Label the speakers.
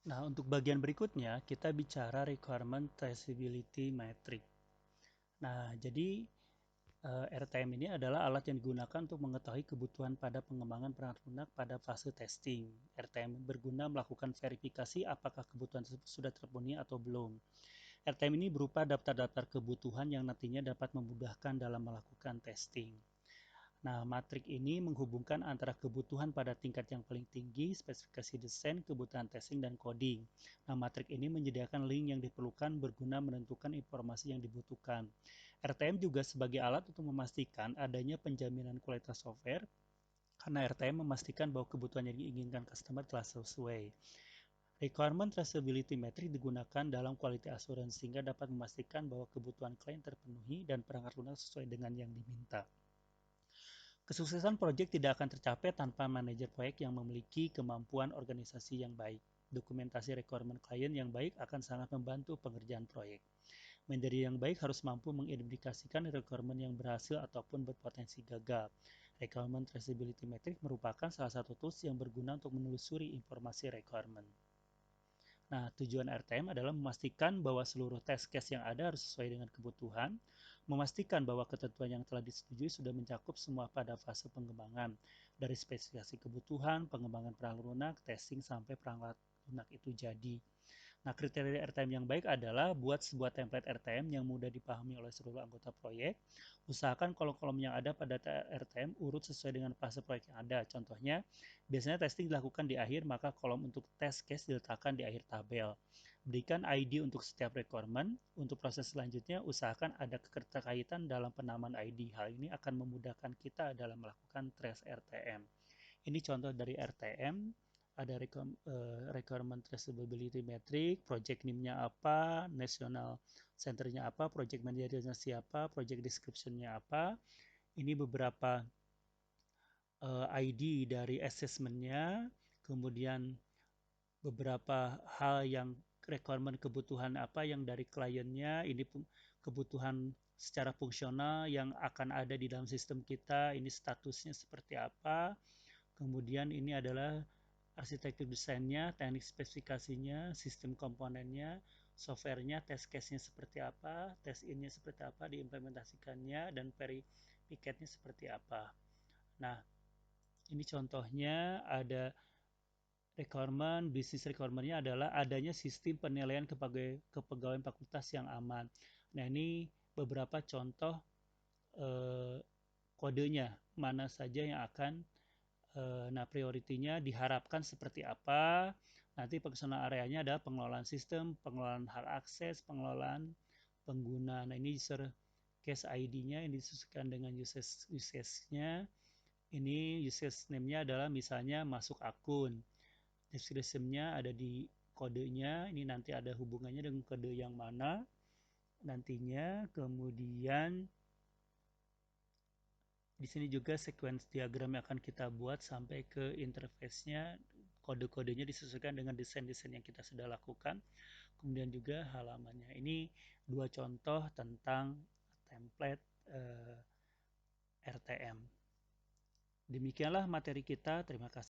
Speaker 1: Nah, untuk bagian berikutnya, kita bicara requirement traceability metric. Nah, jadi RTM ini adalah alat yang digunakan untuk mengetahui kebutuhan pada pengembangan perangkat lunak pada fase testing. RTM berguna melakukan verifikasi apakah kebutuhan tersebut sudah terpenuhi atau belum. RTM ini berupa daftar-daftar kebutuhan yang nantinya dapat memudahkan dalam melakukan testing. Nah, matrik ini menghubungkan antara kebutuhan pada tingkat yang paling tinggi, spesifikasi desain, kebutuhan testing, dan coding. Nah, matrik ini menyediakan link yang diperlukan berguna menentukan informasi yang dibutuhkan. RTM juga sebagai alat untuk memastikan adanya penjaminan kualitas software, karena RTM memastikan bahwa kebutuhan yang diinginkan customer telah sesuai. Requirement Traceability Metric digunakan dalam quality assurance sehingga dapat memastikan bahwa kebutuhan klien terpenuhi dan perangkat lunak sesuai dengan yang diminta. Kesuksesan proyek tidak akan tercapai tanpa manajer proyek yang memiliki kemampuan organisasi yang baik. Dokumentasi requirement klien yang baik akan sangat membantu pengerjaan proyek. Manajer yang baik harus mampu mengidentifikasikan requirement yang berhasil ataupun berpotensi gagal. Requirement Traceability Metric merupakan salah satu tools yang berguna untuk menelusuri informasi requirement. Nah, tujuan RTM adalah memastikan bahwa seluruh test case yang ada harus sesuai dengan kebutuhan, memastikan bahwa ketentuan yang telah disetujui sudah mencakup semua pada fase pengembangan, dari spesifikasi kebutuhan, pengembangan perangkat lunak, testing sampai perangkat lunak itu jadi. Nah, kriteria RTM yang baik adalah buat sebuah template RTM yang mudah dipahami oleh seluruh anggota proyek. Usahakan kolom-kolom yang ada pada RTM urut sesuai dengan fase proyek yang ada. Contohnya, biasanya testing dilakukan di akhir, maka kolom untuk test case diletakkan di akhir tabel. Berikan ID untuk setiap requirement. Untuk proses selanjutnya, usahakan ada keterkaitan dalam penamaan ID. Hal ini akan memudahkan kita dalam melakukan trace RTM. Ini contoh dari RTM, ada requirement traceability metric, project name-nya apa, national center-nya apa, project manager-nya siapa, project description-nya apa. Ini beberapa ID dari assessment-nya, kemudian beberapa hal yang requirement kebutuhan apa yang dari kliennya, ini kebutuhan secara fungsional yang akan ada di dalam sistem kita, ini statusnya seperti apa. Kemudian ini adalah arsitektur desainnya, teknik spesifikasinya, sistem komponennya, softwarenya, test case-nya seperti apa, test in-nya seperti apa, diimplementasikannya, dan verifikatnya seperti apa. Nah, ini contohnya ada requirement, bisnis requirement-nya adalah adanya sistem penilaian kepegawaian fakultas yang aman. Nah, ini beberapa contoh eh, kodenya, mana saja yang akan nah, prioritinya diharapkan seperti apa. Nanti functional areanya adalah pengelolaan sistem, pengelolaan hak akses, pengelolaan pengguna. Nah, ini user case ID-nya ini disesuaikan dengan usage-nya. Ini usage name-nya adalah misalnya masuk akun. Description-nya ada di kodenya. Ini nanti ada hubungannya dengan kode yang mana nantinya. Kemudian di sini juga sequence diagram yang akan kita buat sampai ke interface-nya, kode-kodenya disesuaikan dengan desain-desain yang kita sudah lakukan. Kemudian juga halamannya. Ini dua contoh tentang template RTM. Demikianlah materi kita. Terima kasih.